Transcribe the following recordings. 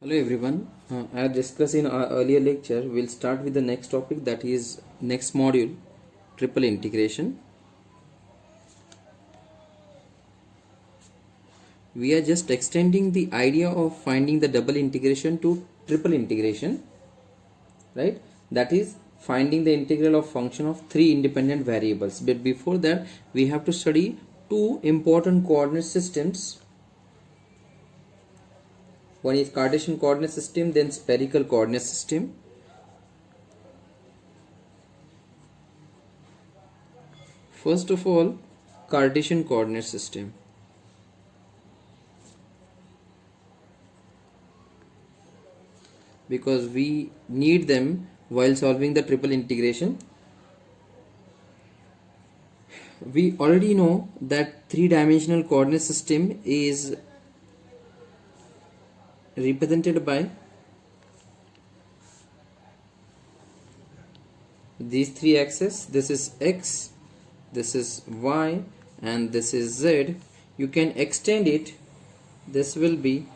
Hello everyone. As discussed in our earlier lecture, we'll start with the next topic, that is next module, triple integration. We are just extending the idea of finding the double integration to triple integration, right? That is finding the integral of function of three independent variables. But before that, we have to study two important coordinate systems. One is Cartesian coordinate system, then spherical coordinate system. First of all, Cartesian coordinate system. Because we need them while solving the triple integration. We already know that three-dimensional coordinate system is represented by these three axes. This is x, this is y, and this is z. You can extend it. This will be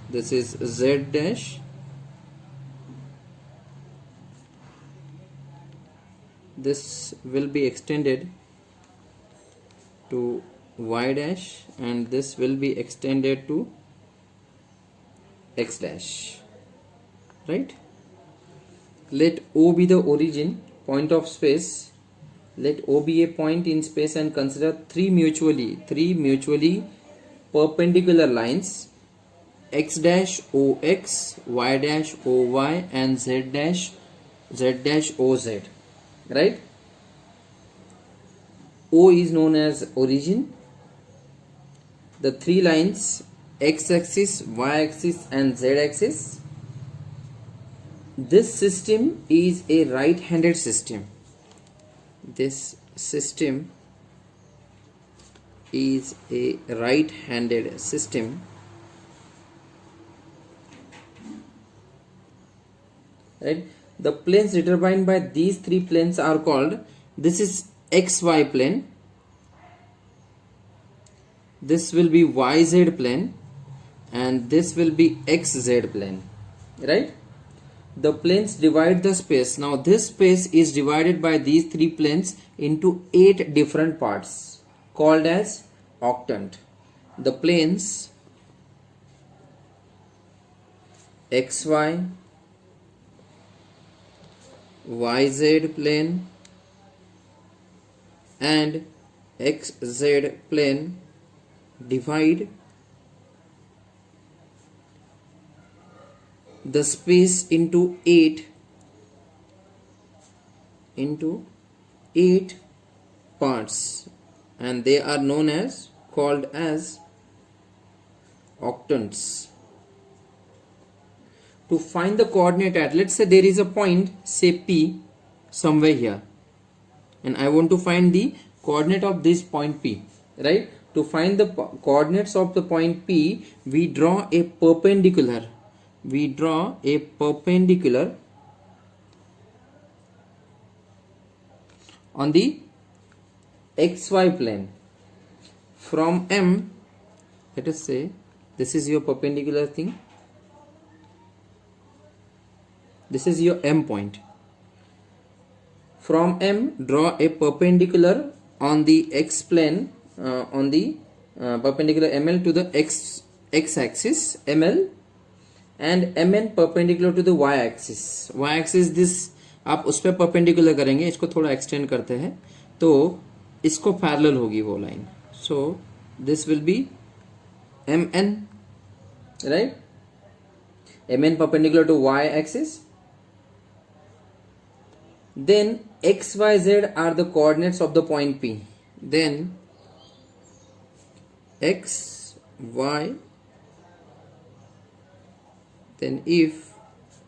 this is z dash, this will be extended to y dash, and this will be extended to x dash, right? Let O be the origin point of space. Let O be a point in space and consider three mutually perpendicular lines, x dash OX, y dash OY, and z dash OZ, right? O is known as origin. The three lines, x-axis, y-axis, and z-axis. This system is a right-handed system. This system is a right-handed system. Right? The planes determined by these three planes are called, this is xy plane, this will be yz plane, and this will be xz plane, right? The planes divide the space. Now this space is divided by these three planes into 8 different parts called as octant. The planes xy, yz plane, and xz plane divide the space into 8 parts, and they are known as, called as octants. To find the coordinate at, let's say there is a point, say P, somewhere here, and I want to find the coordinate of this point P, right? To find the coordinates of the point P, we draw a perpendicular. We draw a perpendicular on the xy plane. From M, let us say this is your perpendicular thing. This is your M point. From M, draw a perpendicular on the x plane, on the perpendicular ML to the x axis ML, and MN perpendicular to the y axis. Y axis this आप उस पर perpendicular करेंगे, इसको थोड़ा extend करते हैं तो इसको parallel होगी वो line. So this will be MN, right? MN perpendicular to y axis. Then x, y, z are the coordinates of the point P. Then x, y, then if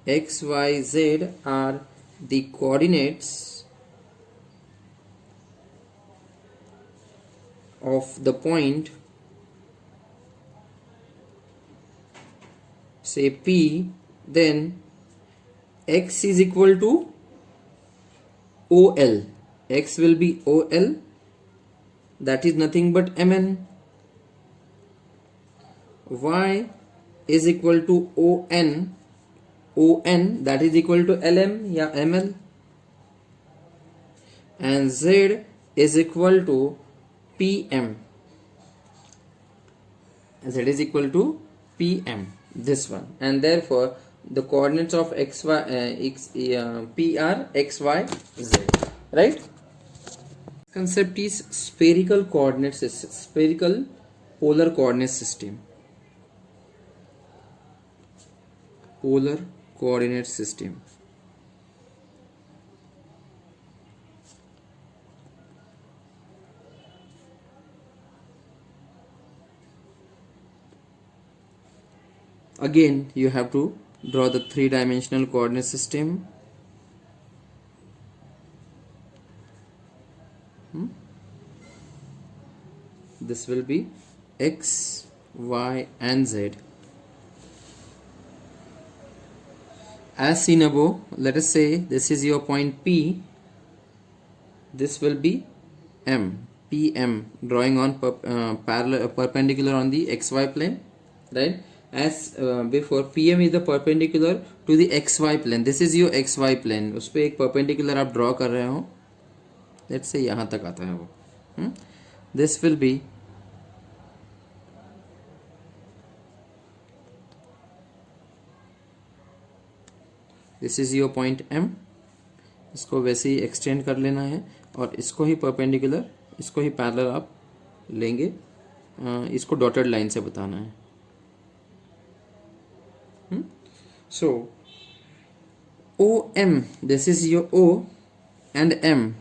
x, y, z are the coordinates of the point, say P, then x is equal to OL. X will be OL, that is nothing but MN. y is equal to on that is equal to lm या ml, and z is equal to pm, z is equal to pm, this one, and therefore the coordinates of p are x, y, z, right? Concept is spherical coordinate system, spherical polar coordinate system, polar coordinate system. Again you have to draw the three-dimensional coordinate system. This will be x, y, and z. As seen above, let us say this is your point P. This will be M, PM, drawing on perpendicular on the xy plane, right? As before, PM is the perpendicular to the xy plane. This is your xy plane. उस पे एक perpendicular आप draw कर रहे हो. Let's say यहाँ तक आता है वो. This will be this is your point M. इसको वैसे ही extend कर लेना है और इसको ही perpendicular, इसको ही parallel आप लेंगे. इसको dotted line से बताना है. So OM, this is your O and M.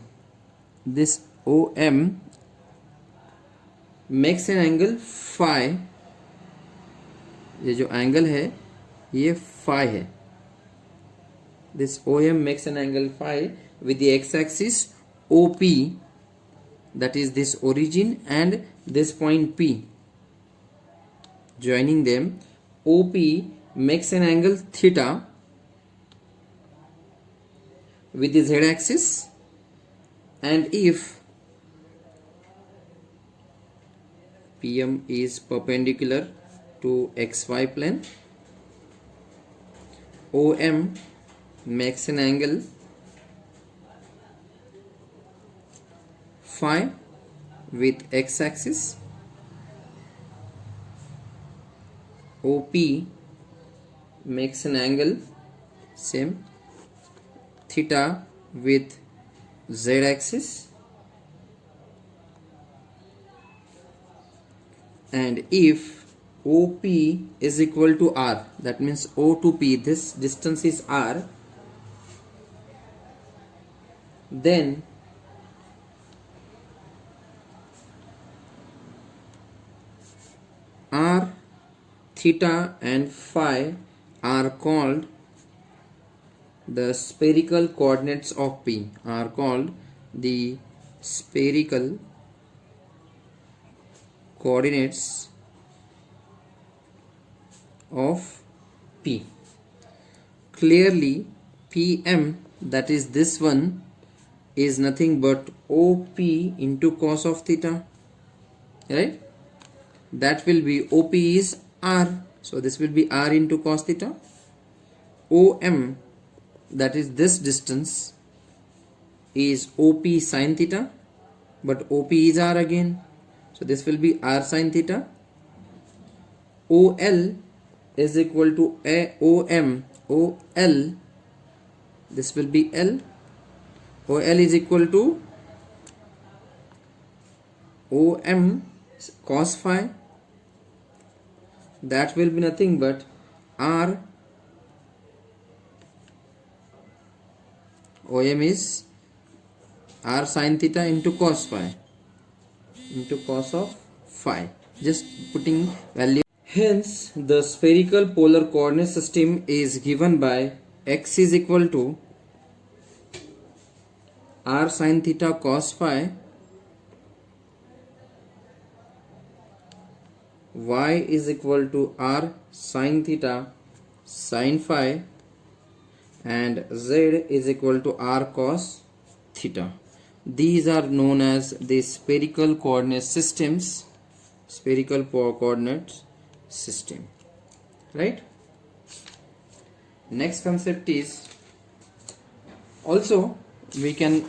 This OM makes an angle phi. ये जो angle है ये phi है. This OM makes an angle phi with the x-axis OP, that is this origin and this point P. Joining them, OP makes an angle theta with the z-axis, and if PM is perpendicular to xy plane, OM makes an angle phi with x-axis, OP makes an angle same theta with z-axis, and if OP is equal to R, that means O to P, this distance is R, then R, theta and phi are called the spherical coordinates of P, are called the spherical coordinates of P. Clearly PM, that is this one, is nothing but OP into cos of theta, right? That will be OP is R, so this will be R into cos theta. OM, that is this distance, is OP sin theta, but OP is R again, so this will be R sin theta. OL is equal to OM, OL, this will be L. OL is equal to OM cos phi, that will be nothing but R. OM is R sin theta into cos phi, into cos of phi, just putting value. Hence the spherical polar coordinate system is given by x is equal to R sin theta cos phi, y is equal to R sin theta sin phi, and z is equal to R cos theta. These are known as the spherical coordinate systems, spherical coordinates, system, right? Next concept is also we can,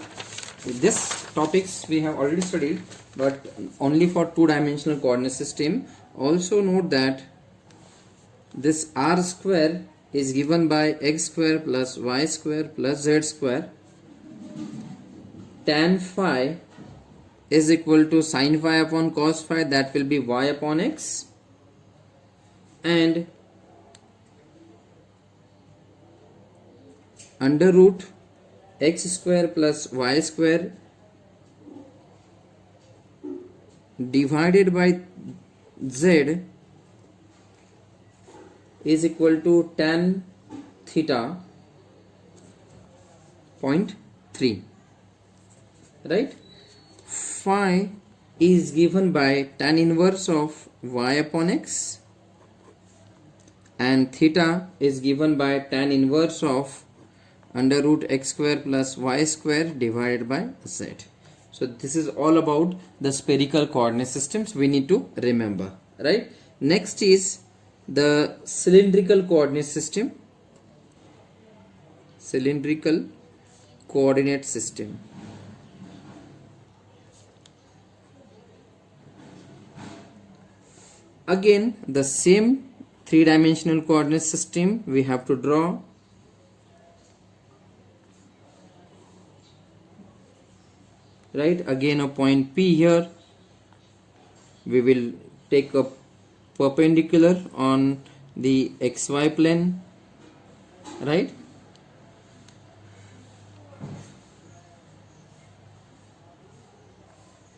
this topics we have already studied, but only for two-dimensional coordinate system. Also note that this r square is given by x square plus y square plus z square. Tan phi is equal to sin phi upon cos phi, that will be y upon x, and under root x square plus y square divided by z is equal to tan theta 0.3, right? Phi is given by tan inverse of y upon x, and theta is given by tan inverse of under root x square plus y square divided by z. So this is all about the spherical coordinate systems we need to remember, right? Next is the cylindrical coordinate system. Cylindrical coordinate system. Again, the same three-dimensional coordinate system we have to draw. Right, again a point P here. We will take a perpendicular on the xy plane, right?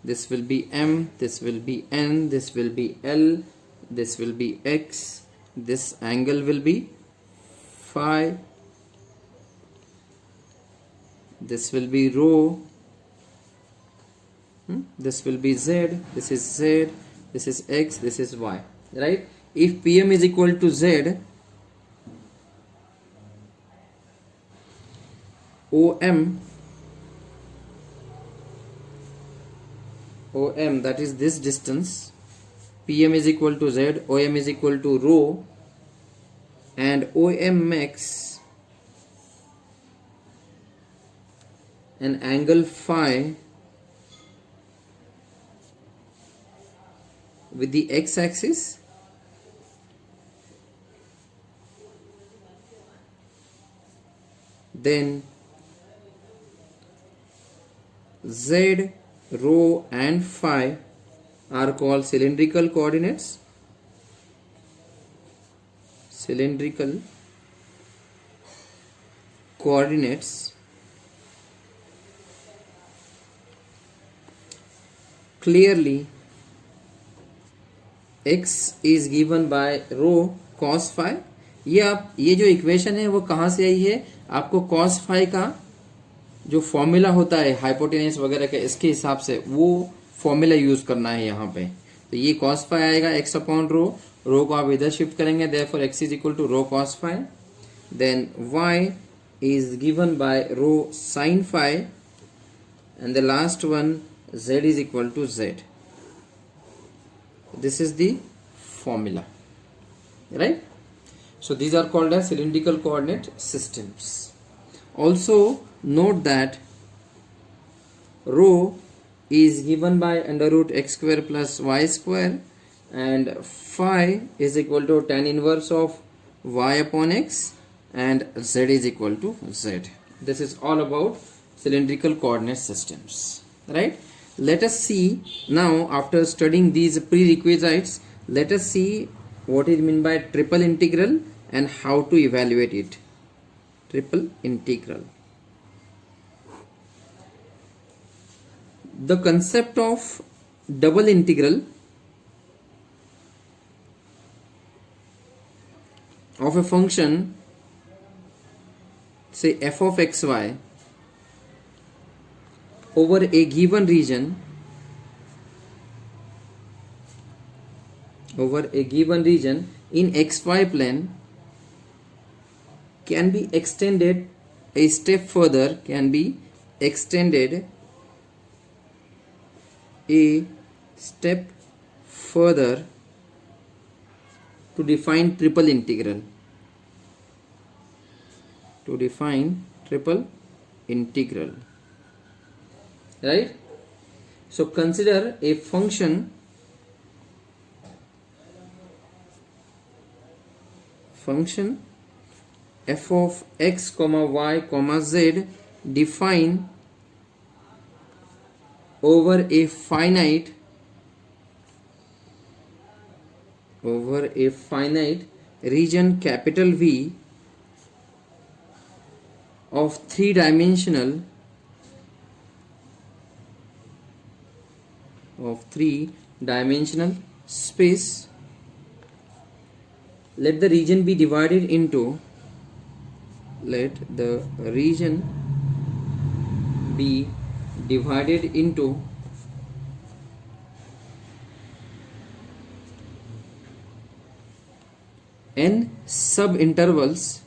This will be M, this will be N, this will be L, this will be X, this angle will be phi, this will be rho, this will be Z, this is Z, this is X, this is Y, right? If PM is equal to Z, OM, that is this distance, PM is equal to Z, OM is equal to rho, and OM makes an angle phi with the x-axis, then Z, rho and phi are called cylindrical coordinates. Cylindrical coordinates. Clearly x is given by rho cos phi. ये जो equation है वो कहाँ से आई है? आपको cos phi का जो फॉर्मूला होता है हाइपोटेनस वगैरह के, इसके हिसाब से वो फॉर्मूला यूज करना है यहाँ पे. तो ये cos phi आएगा x अपॉन रो, रो को आप इधर शिफ्ट करेंगे, therefore x is equal to rho cos phi. Then y is given by rho sin phi, and the last one z is equal to z. This is the formula, right? So these are called as cylindrical coordinate systems. Also note that rho is given by under root x square plus y square, and phi is equal to tan inverse of y upon x, and z is equal to z. This is all about cylindrical coordinate systems, right? Let us see now, after studying these prerequisites, let us see what is meant by triple integral and how to evaluate it. Triple integral. The concept of double integral of a function, say f of xy, over a given region, in xy plane can be extended a step further, to define triple integral. To define triple integral, right? So consider a function f of x comma y comma z defined over a finite region capital V of three-dimensional space. Let the region be divided into n sub-intervals,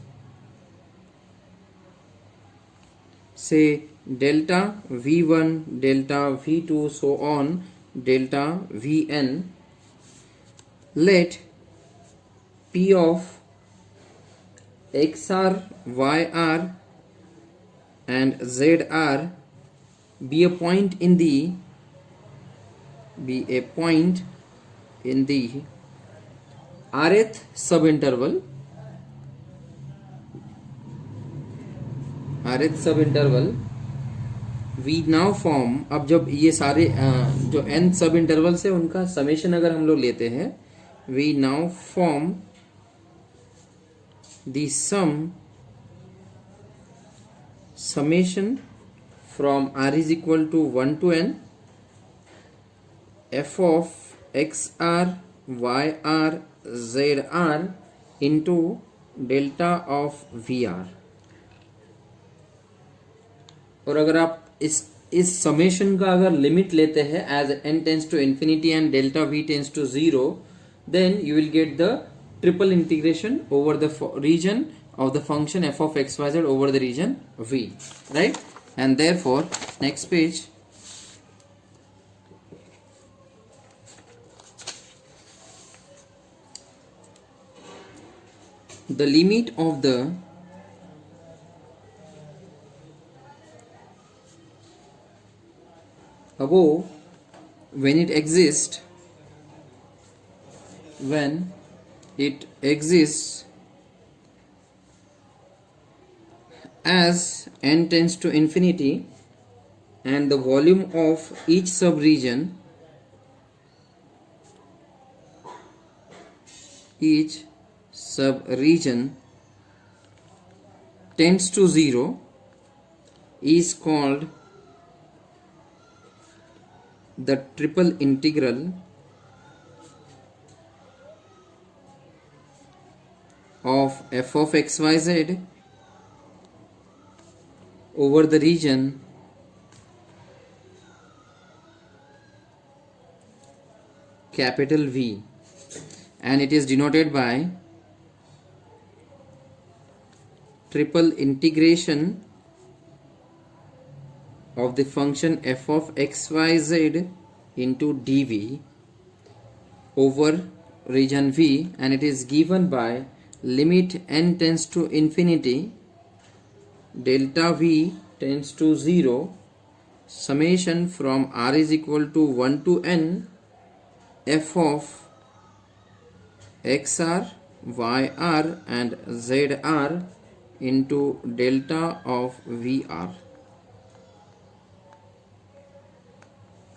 say delta V1, delta V2, so on, delta Vn. Let P of xr, yr and zr be a point in the rth subinterval. We now form, अब जब ये सारे जो n sub intervals है उनका summation अगर हम लोग लेते हैं, we now form the summation from r is equal to 1 to n f of xr, yr, zr into delta of vr. और अगर आप इस समेशन का अगर लिमिट लेते हैं as n tends to infinity and delta v tends to 0, then you will get the triple integration over the region of the function f of xyz over the region v, right? And therefore next page, the limit of the above when it exists as n tends to infinity and the volume of each subregion tends to 0 is called the triple integral of f of xyz over the region capital V, and it is denoted by triple integration of the function f of xyz into dv over region V, and it is given by limit n tends to infinity, delta V tends to 0, summation from r is equal to 1 to n f of xr, yr and zr into delta of vr.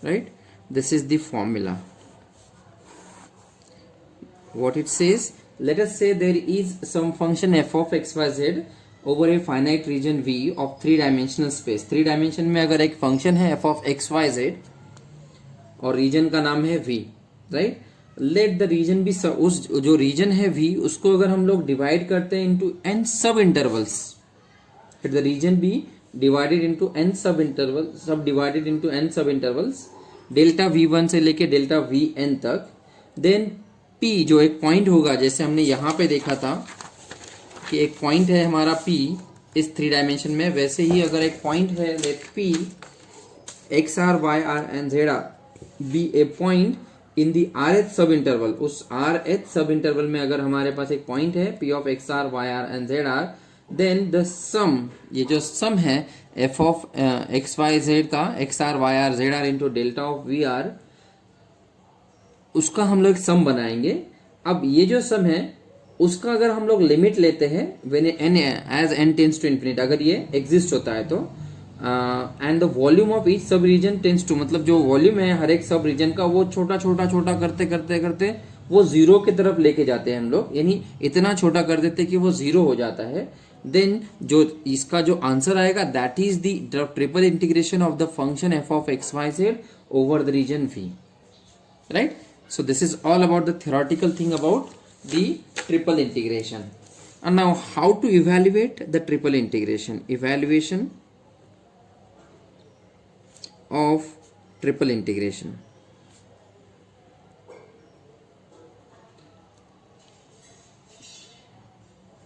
Right? This is the formula. What it says, let us say there is some function f of xyz over a finite region V of three dimensional space. Three dimension में अगर एक function है f of xyz और region का नाम है V, right? Let the region भी उस जो रीजन है V उसको अगर हम लोग डिवाइड करते हैं into n sub intervals, let the region be divided into n sub interval, sub divided into n sub intervals, delta V1 से लेके डेल्टा Vn तक, देन P जो एक पॉइंट होगा, जैसे हमने यहाँ पे देखा था कि एक पॉइंट है हमारा P इस थ्री डायमेंशन में, वैसे ही अगर एक पॉइंट है let P xr, yr and zr be a point in the rth sub interval, उस rth सब इंटरवल में अगर हमारे पास एक पॉइंट है p of x r y r and z r, then the sum, ये जो सम है f of x y z का, x r y r z r into delta of v r, उसका हम लोग सम बनाएंगे। अब ये जो सम है उसका अगर हम लोग लिमिट लेते हैं when n as n tends to infinite, अगर ये एग्जिस्ट होता है तो, and the volume of each sub region tends to, मतलब जो वॉल्यूम है हर एक सब रीजन का वो छोटा छोटा छोटा करते करते करते वो जीरो की तरफ लेके जाते हैं हम लोग, यानी इतना छोटा कर देते हैं कि वो जीरो हो जाता है। देन जो इसका जो आंसर आएगा that is the triple integration of the function f of x y z over the region V, right. So this is all about the theoretical thing about the triple integration. And now how to evaluate the triple integration? Evaluation of triple integration.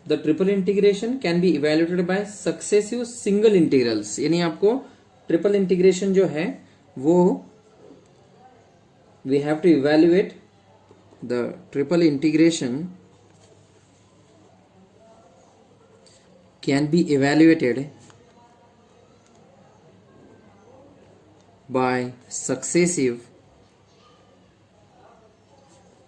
The triple integration can be evaluated by successive single integrals. यानी आपको triple integration जो है वो we have to evaluate the triple integration can be evaluated by successive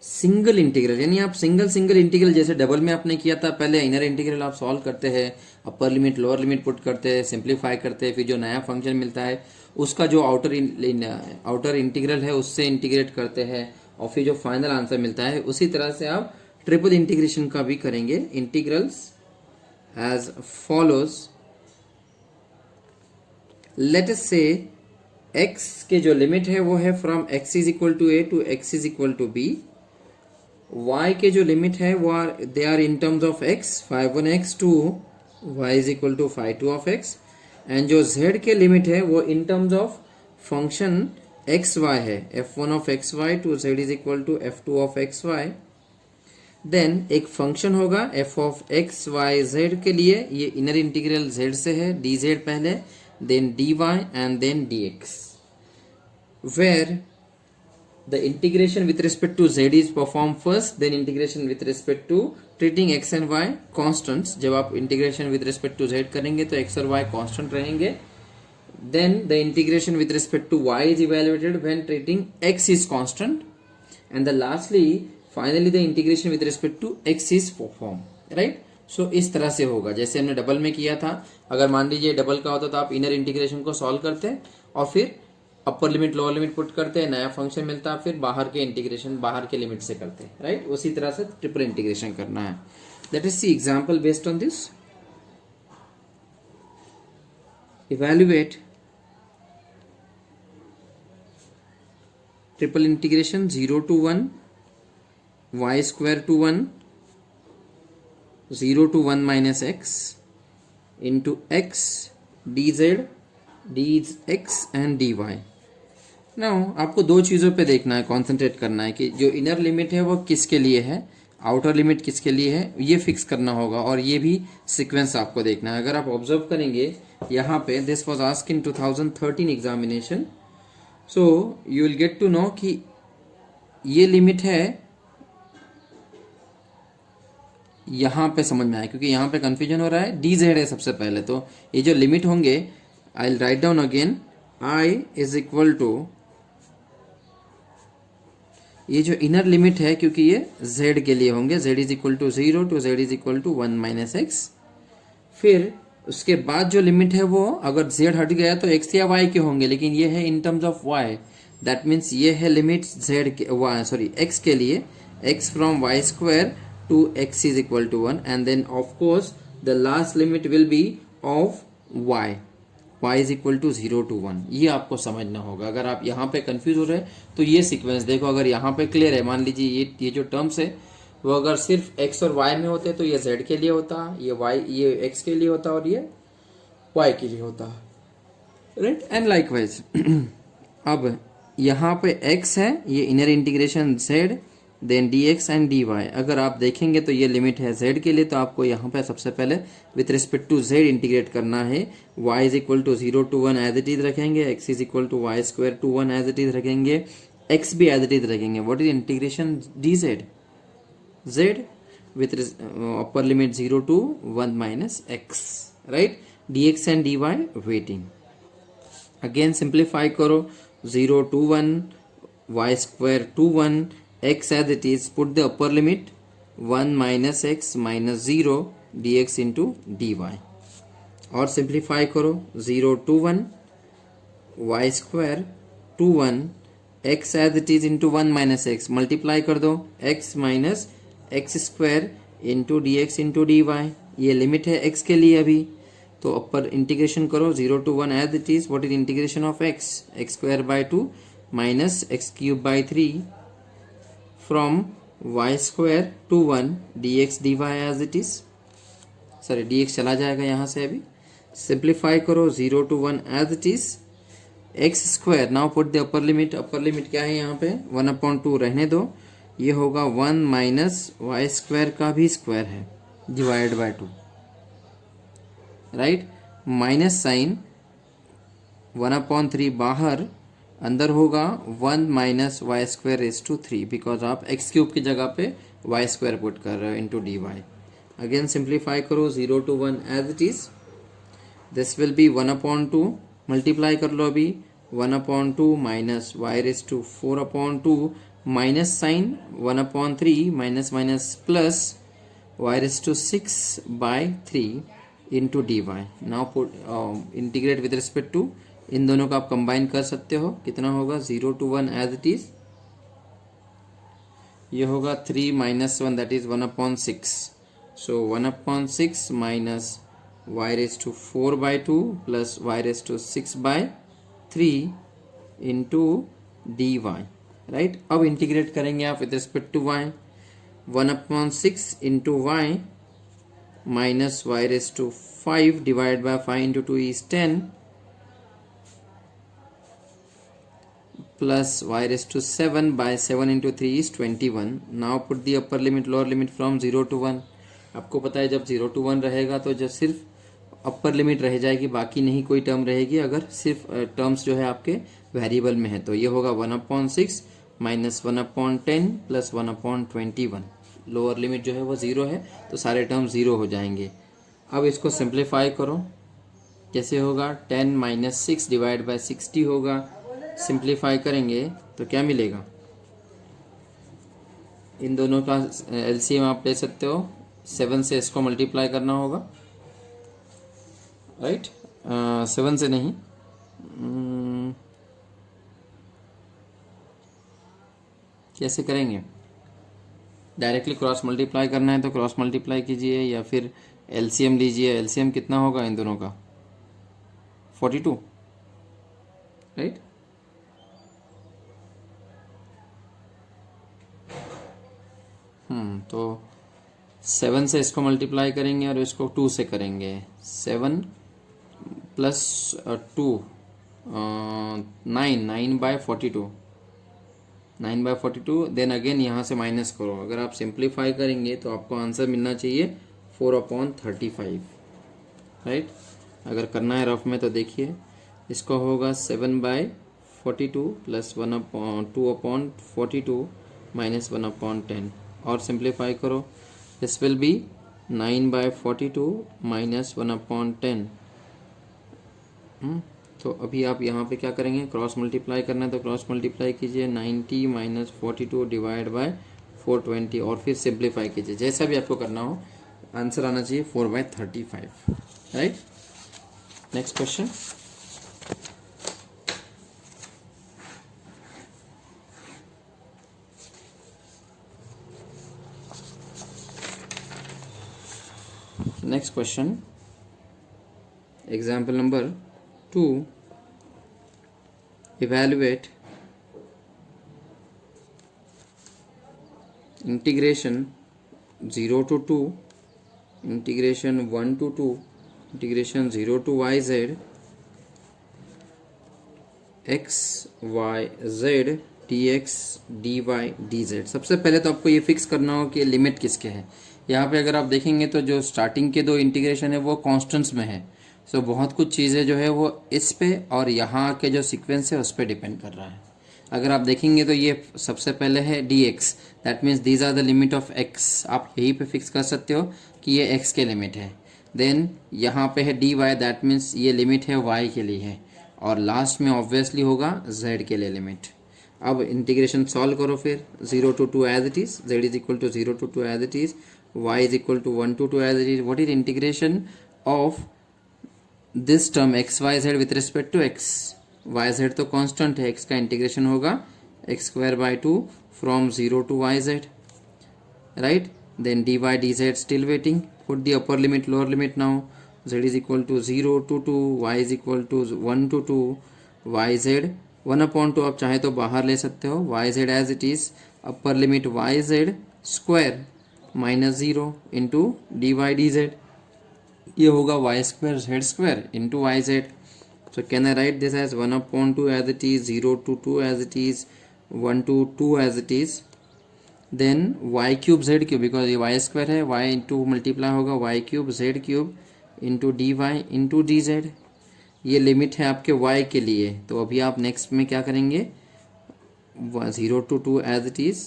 single integral, यानी आप single integral जैसे double में आपने किया था, पहले इनर इंटीग्रल आप सॉल्व करते हैं, upper limit lower limit put करते हैं, सिंप्लीफाई करते हैं, फिर जो नया फंक्शन मिलता है उसका जो आउटर इंटीग्रल है उससे इंटीग्रेट करते हैं और फिर जो फाइनल आंसर मिलता है, उसी तरह से आप ट्रिपल इंटीग्रेशन का भी करेंगे। Integrals as follows, let us say x के जो लिमिट है वो है from x is equal to a to x is equal to b, y के जो लिमिट है वो they are in terms of x, phi 1x to y is equal to phi 2 of x, and जो z के limit है वो in terms of function x y है, f1 of x Y to z is equal to f2 of x y. Then एक function होगा f of x y z के लिए, ये इनर इंटीग्रल z से है, dz पहले, then dy and then dx, where the integration with respect to z is performed first, then integration with respect to treating x and y constants। जब आप integration with respect to z करेंगे तो x और y constant रहेंगे। Then the integration with respect to y is evaluated when treating x is constant, and the lastly finally the integration with respect to x is performed, right? So इस तरह से होगा जैसे हमने double में किया था। अगर मान लीजिए डबल का होता तो आप इनर इंटीग्रेशन को सॉल्व करते और फिर upper limit lower limit put करते हैं, नया फंक्शन मिलता, फिर बाहर के इंटीग्रेशन बाहर के लिमिट से करते हैं, राइट। उसी तरह से ट्रिपल इंटीग्रेशन करना है। Let us see example based on this. Evaluate triple integration 0 to 1 y square to 1 0 to 1 minus x into x dz dx and dy। Now आपको दो चीज़ों पे देखना है, कॉन्सेंट्रेट करना है कि जो इनर लिमिट है वो किसके लिए है, आउटर लिमिट किसके लिए है, ये फिक्स करना होगा, और ये भी सीक्वेंस आपको देखना है। अगर आप ऑब्जर्व करेंगे यहाँ पे, this was asked in 2013 examination, so you will get to know कि ये लिमिट है, यहाँ पे समझ में आया क्योंकि यहाँ पे कंफ्यूजन हो रहा है, डी जेड है सबसे पहले, तो ये जो लिमिट होंगे I will write down again, I is equal to, ये जो इनर लिमिट है क्योंकि ये z के लिए होंगे, z is equal to 0 to z is equal to 1 minus x. फिर उसके बाद जो लिमिट है वो अगर z हट गया तो x या y के होंगे, लेकिन ये है in terms of y, that means ये है लिमिट z के x के लिए, x from y square to x is equal to 1, and then of course the last limit will be of y is equal to 0 to 1। ये आपको समझना होगा। अगर आप यहाँ पे कंफ्यूज हो रहे हैं तो ये सीक्वेंस देखो, अगर यहाँ पे क्लियर है, मान लीजिए ये जो टर्म्स है वो अगर सिर्फ x और y में होते तो ये z के लिए होता, ये x के लिए होता और ये y के लिए होता, राइट, एंड लाइकवाइज। अब यहाँ पे x है, ये inner integration z, then dx and dy। अगर आप देखेंगे तो ये लिमिट है z के लिए, तो आपको यहाँ पे सबसे पहले with respect to z integrate करना है। y is equal to 0 to 1 as it is रखेंगे, x is equal to y square to 1 as it is रखेंगे, x भी एज इट इज रखेंगे. What is integration dz? z with upper limit 0 to 1 minus x, right? dx and dy waiting. Again simplify करो. 0 to 1, y square to 1, x as it is, put the upper limit 1 minus x minus 0 dx into dy. और simplify करो. 0 to 1, y square to 1, x as it is into 1 minus x, multiply कर दो. x minus x square into dx into dy. ये limit है x के लिए अभी, तो अपर इंटीग्रेशन करो. 0 to 1 as it is. What is integration of x? x square by 2 minus x cube by 3 from y square to 1 dx dy as it is. Sorry dx चला जाएगा यहाँ से अभी. सिंप्लीफाई करो. 0 to 1 as it is. x square, now put the upper limit. Upper limit क्या है यहाँ पे? 1/2 रहने दो. ये होगा 1 माइनस वाई स्क्वायर का भी स्क्वायर है divide by 2, right? Minus sign 1/3 बाहर, अंदर होगा 1 minus y square raise to 3 because आप एक्स क्यूब की जगह पे वाई स्क्वायर पुट कर रहे हो into d y. Again simplify करो. 0 to 1 as it is. This will be 1/2. Multiply कर लो अभी. 1/2 minus y raise to 4/2 minus sign 1/3 minus minus plus y raised to 6 by 3 into dy. Now put integrate with respect to, इन दोनों का आप combine कर सकते हो. कितना होगा? 0 to 1 एज इट इज. ये होगा 3 minus 1 that is 1/6. So 1/6 minus y raised to 4 by 2 plus y raised to 6 by 3 into dy, right? अब इंटीग्रेट करेंगे आप with respect to y. 1/6 into y minus y raised to 5 divided by 5 into 2 is 10 plus y raised to 7 by 7 into 3 is 21. Now put the upper limit lower limit from 0 to 1. आपको पता है जब 0 to 1 रहेगा तो जब सिर्फ upper limit रह जाएगी, बाकी नहीं कोई टर्म रहेगी अगर सिर्फ टर्म्स जो है आपके वेरिएबल में है. तो ये होगा 1/6 माइनस 1/10 प्लस 1/21. लोअर लिमिट जो है वो 0 है तो सारे टर्म 0 हो जाएंगे. अब इसको सिंप्लीफाई करो. कैसे होगा? 10 माइनस 6 डिवाइड बाय 60 होगा. सिंप्लीफाई करेंगे तो क्या मिलेगा? इन दोनों का एलसीएम आप ले सकते हो. 7 से इसको मल्टीप्लाई करना होगा, राइट? 7 से नहीं, कैसे करेंगे? डायरेक्टली क्रॉस मल्टीप्लाई करना है तो क्रॉस मल्टीप्लाई कीजिए या फिर एलसीएम लीजिए. एलसीएम कितना होगा इन दोनों का? 42, राइट? तो 7 से इसको मल्टीप्लाई करेंगे और इसको 2 से करेंगे. 7 plus 2 9 by 42, 9 by 42. Then again यहाँ से माइनस करो. अगर आप सिंप्लीफाई करेंगे तो आपको आंसर मिलना चाहिए 4/35, राइट? अगर करना है रफ में तो देखिए इसको होगा 7 by 42 प्लस 2/42 माइनस 1/10 और सिंप्लीफाई करो. This will B 9 by 42 minus 1/10. तो अभी आप यहाँ पे क्या करेंगे? क्रॉस मल्टीप्लाई करना है तो क्रॉस मल्टीप्लाई कीजिए. 90 माइनस 42 डिवाइड बाय 420 और फिर सिंप्लीफाई कीजिए. जैसा भी आपको करना हो, आंसर आना चाहिए 4/35, right? Next question. Next question, example number 2. Evaluate integration 0 to 2, integration 1 to 2, integration 0 to yz, x y z dx dy dz. सबसे पहले तो आपको ये फिक्स करना हो कि लिमिट किसके है. यहाँ पे अगर आप देखेंगे तो जो स्टार्टिंग के दो इंटीग्रेशन है वो कॉन्स्टेंट्स में है. बहुत कुछ चीज़ें जो है वो इस पे और यहाँ के जो सीक्वेंस है उस पर डिपेंड कर रहा है. अगर आप देखेंगे तो ये सबसे पहले है dx, that means these are the limit of x, आप यहीं पे फिक्स कर सकते हो कि ये x के लिमिट है। देन यहाँ पे है dy, दैट मीन्स ये लिमिट है y के लिए है, और लास्ट में ऑब्वियसली होगा z के लिए लिमिट। अब इंटीग्रेशन सॉल्व करो फिर, 0 to 2 as it is, z is equal to 0 to 2 as it is, y is equal to 1 to 2 as it is. What is integration of this term x y z with respect to x? Y z तो constant है, x का integration होगा x square by 2 from 0 to y z, right. Then dy dz still waiting, put the upper limit lower limit now, z is equal to 0 to 2, y is equal to 1 to 2, yz 1/2 आप चाहे तो बाहर ले सकते हो, yz as it is, upper limit yz square minus 0 into dy dz, ये होगा y square z square into yz. So can I write this as 1/2 as it is, 0 to 2 as it is, 1 to 2 as it is, then y cube z cube, because ये y square है, y into multiply होगा y cube z cube into dy into dz। ये limit है आपके y के लिए, तो अभी आप नेक्स्ट में क्या करेंगे, 0 to 2 as it is,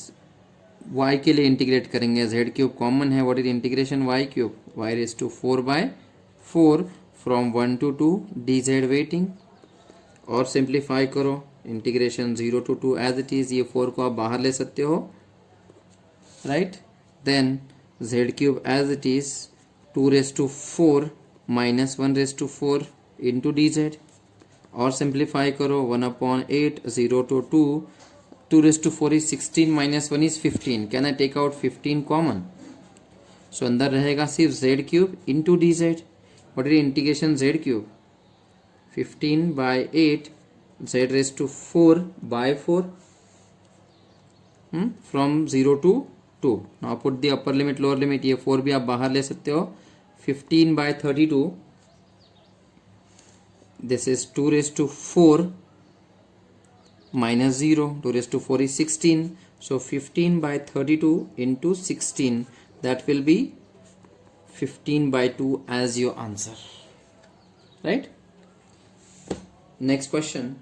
y के लिए इंटीग्रेट करेंगे, z क्यूब कॉमन है, what is integration y cube, y raise to 4/4 from 1 to 2 dz waiting, और सिंप्लीफाई करो, integration 0 to 2 as it is, ये 4 को आप बाहर ले सकते हो, right. Then z cube as it is 2/4 minus 1/4 into dz, और सिंप्लीफाई करो, 1/8, 0 to 2, 2/4 is 16 minus 1 is 15, can I take out 15 common? So अंदर रहेगा सिर्फ z cube into dz, what is integration z cube, 15/8 z raised to 4/4 from 0 to 2. Now put the upper limit lower limit, ये 4 भी आप बाहर ले सकते हो, 15/32, this is 2/4 minus 0, 2/4 is 16, so 15/32 into 16, that will be 15/2 as your answer, right? Next question,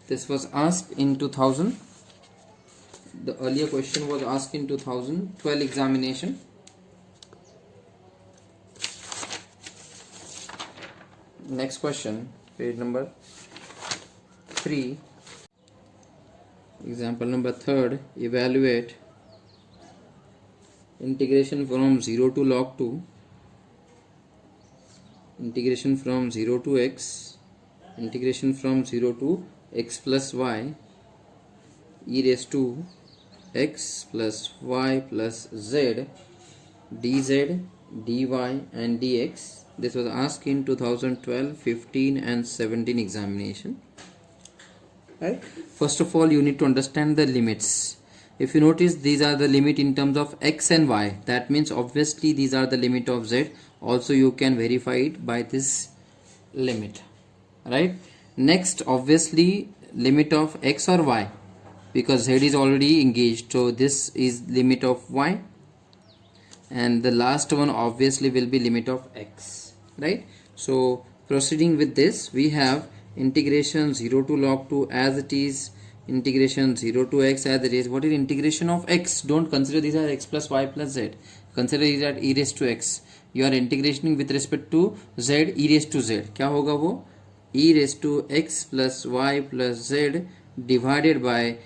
this was asked in 2000, the earlier question was asked in 2012 examination. Next question, page number 3, example number 3rd, evaluate integration from 0 to log 2, integration from 0 to x, integration from 0 to x plus y, e raised to x plus y plus z, dz, dy and dx. This was asked in 2012, 15 and 17 examination. Right? First of all, you need to understand the limits. If you notice, these are the limit in terms of x and y. That means obviously these are the limit of z. Also you can verify it by this limit. Right? Next, obviously limit of x or y, because z is already engaged. So this is limit of y. And the last one obviously will be limit of x. Right? So proceeding with this, we have integration 0 to log 2 as it is, integration 0 to x as it is. What is integration of x? Don't consider these as x plus y plus z. Consider these as e raised to x. You are integrating with respect to z, e raised to z. क्या होगा वो? e raised to x plus y plus z divided by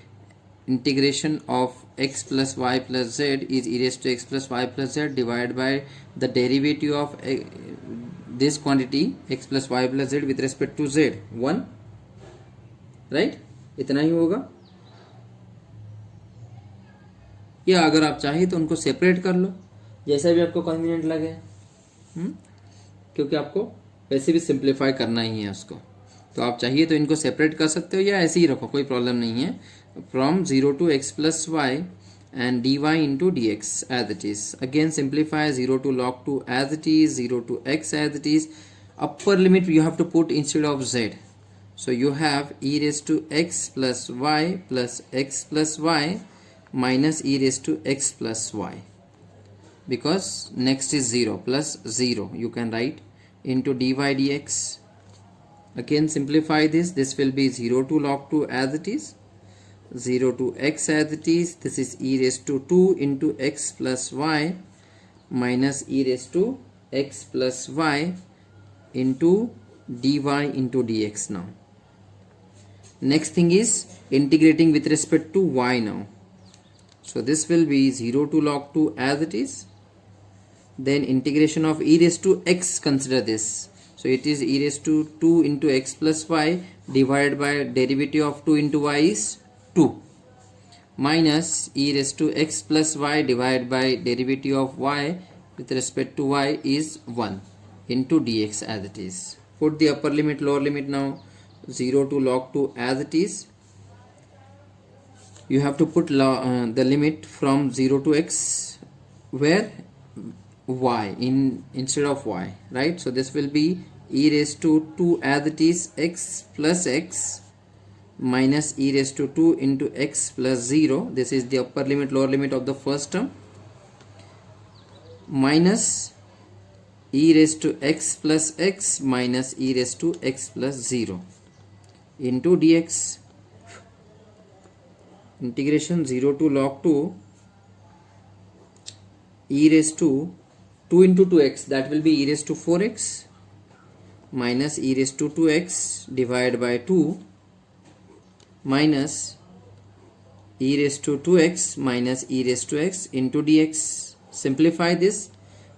integration of x plus y plus z is e raised to x plus y plus z divided by the derivative of this quantity x plus y plus z with respect to z 1, right? इतना ही होगा। या अगर आप चाहे तो उनको separate कर लो, जैसा भी आपको कन्वीनियंट लगे, क्योंकि आपको वैसे भी सिंप्लीफाई करना ही है उसको, तो आप चाहिए तो इनको सेपरेट कर सकते हो या ऐसे ही रखो, कोई प्रॉब्लम नहीं है। From 0 to x plus y and dy into dx as it is. Again simplify 0 to log 2 as it is, 0 to x as it is. Upper limit you have to put instead of z. So you have e raised to x plus y plus x plus y minus e raised to x plus y, because next is 0 plus 0 you can write into dy dx, Again simplify this. This will be 0 to log 2 as it is, 0 to x as it is. This is e raised to 2 into x plus y minus e raised to x plus y into dy into dx now. Next thing is integrating with respect to y now. So this will be 0 to log 2 as it is. Then integration of e raised to x, consider this. So it is e raised to 2 into x plus y divided by derivative of 2 into y is 2 minus e raised to x plus y divided by derivative of y with respect to y is 1 into dx as it is. Put the upper limit, lower limit now. 0 to log 2 as it is. You have to put the limit from 0 to x where y instead of y, right? So this will be e raised to 2 as it is, x plus x minus e raised to 2 into x plus 0. This is the upper limit, lower limit of the first term, minus e raised to x plus x minus e raised to x plus 0 into dx. Integration 0 to log 2 e raised to 2 into 2x, that will be e raised to 4x minus e raised to 2x divided by 2 minus e raised to 2x minus e raised to x into dx. Simplify this.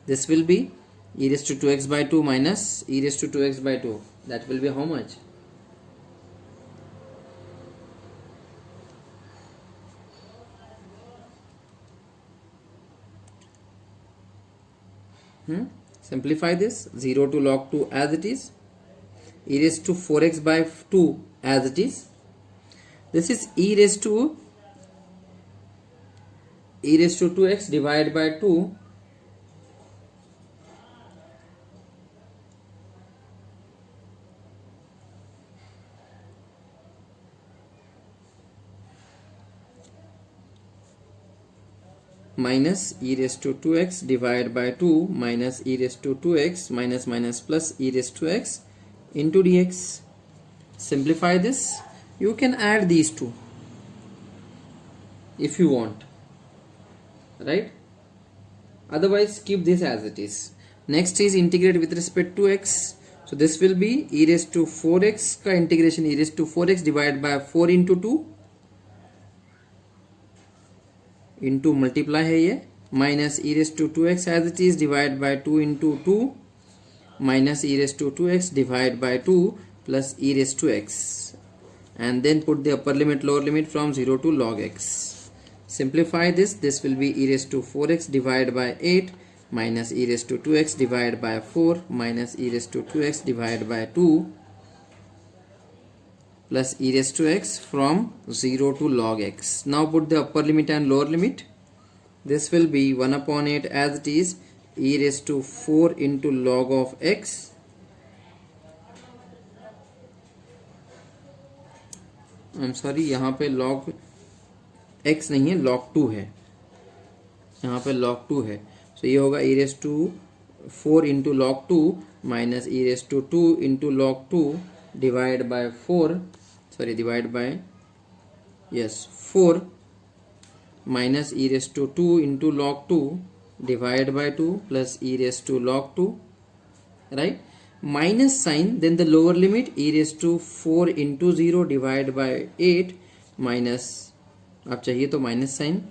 This will be e raised to 2x by 2 minus e raised to 2x by 2. That will be how much? Simplify this. 0 to log 2 as it is, e raised to 4x by 2 as it is. This is e raised to 2x divided by 2 minus e raised to 2x divided by 2 minus e raised to 2x minus minus plus e raised to x into dx. Simplify this. You can add these two if you want, right? Otherwise keep this as it is. Next is integrate with respect to x. So this will be e raised to 4x का integration e raised to 4x divided by 4 into 2 into multiply है ये, minus e raised to 2x as it is divided by 2 into 2 minus e raised to 2x divided by 2 plus e raised to x, and then put the upper limit, lower limit from 0 to log x. Simplify this. This will be e raised to 4x divided by 8 minus e raised to 2x divided by 4 minus e raised to 2x divided by 2 plus e raised to x from 0 to log x. Now put the upper limit and lower limit. This will be 1 upon 8 as it is, e raised to 4 into log of x यहाँ पे log x नहीं है, log 2 है, यहाँ पे log 2 है. So ये होगा e raised to 4 into log 2 minus e raised to 2 into log 2 divided by 4 minus e raised to 2 into log 2 divided by 2 plus e raised to log 2, right? Minus sign, then the lower limit e raised to 4 into 0 divided by 8 minus, आप चाहिए तो minus sign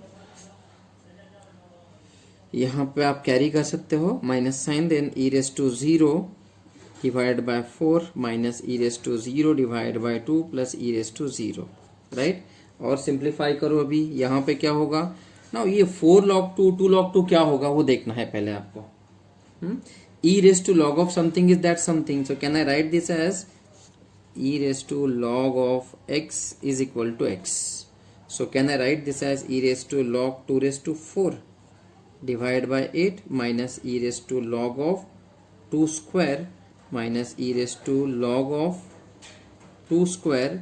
यहाँ पे आप carry कर सकते हो, minus sign, then e raised to 0 divided by 4 minus e raised to 0 divided by 2 plus e raised to 0, right? और सिंप्लीफाई करो. अभी यहाँ पे क्या होगा ना, ये 4 log 2 2 log 2 क्या होगा वो देखना है पहले आपको. e raised to log of something is that something. So can I write this as e raised to log of x is equal to x. So can I write this as e raised to log 2 raised to 4 divided by 8 minus e raised to log of 2 square minus e raised to log of 2 square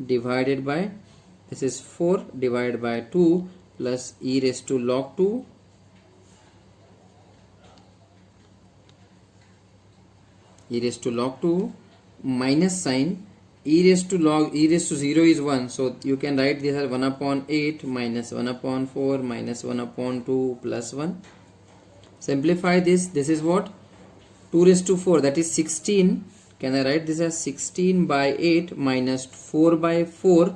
divided by, this is 4 divided by 2 plus e raised to log 2 e raised to log 2 minus sign, e raised to 0 is 1, so you can write this as 1 upon 8 minus 1 upon 4 minus 1 upon 2 plus 1. Simplify this. This is what? 2 raised to 4, that is 16. Can I write this as 16 by 8 minus 4 by 4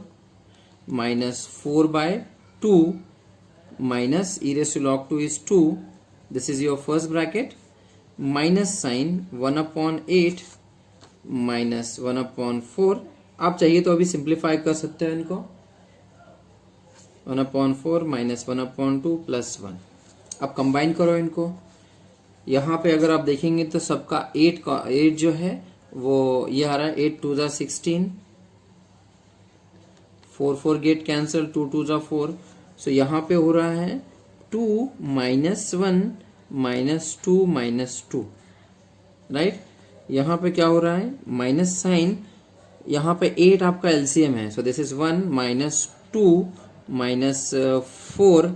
minus 4 by 2 minus e raised to log 2 is 2. This is your first bracket. Minus sign 1 upon 8 minus 1 upon 4. आप चाहिए तो अभी simplify कर सकते हो इनको. 1 upon 4 minus 1 upon 2 plus 1. अब combine करो इनको. यहाँ पे अगर आप देखेंगे तो सबका 8 जो है वो ये आ रहा है. 8 2 जा 16, 4 गेट कैंसिल, 2 2 जा 4. सो यहाँ पे हो रहा है 2 माइनस 1 माइनस 2 माइनस 2, राइट. यहाँ पे क्या हो रहा है? Minus sign. यहाँ पे 8 आपका एलसीएम है, so this is 1 minus 2 minus 4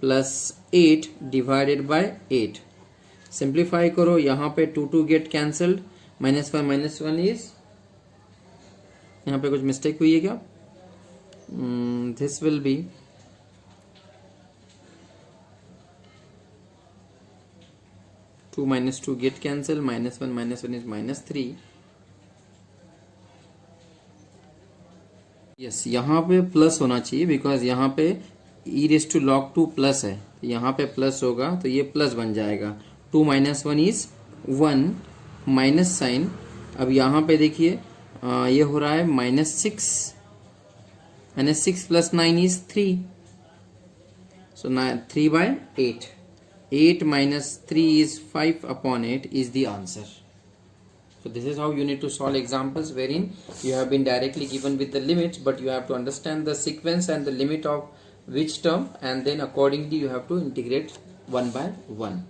plus 8 divided by 8. Simplify करो. यहाँ पे 2 2 गेट कैंसल्ड. माइनस 1 इज, यहाँ पे कुछ मिस्टेक हुई है क्या? This will B 2 minus 2 get cancel, minus 1 is minus 3. Yes, यहाँ पे प्लस होना चाहिए बिकॉज यहाँ पे e raise to log 2 plus है. यहाँ पे प्लस होगा तो ये प्लस बन जाएगा. 2 minus 1 is 1 माइनस साइन. अब यहाँ पे देखिए ये हो रहा है -6 plus 9 is 3. So 3 by 8. 8 minus 3 is 5 upon 8 is the answer. So this is how you need to solve examples wherein you have been directly given with the limits, but you have to understand the sequence and the limit of which term, and then accordingly you have to integrate one by one.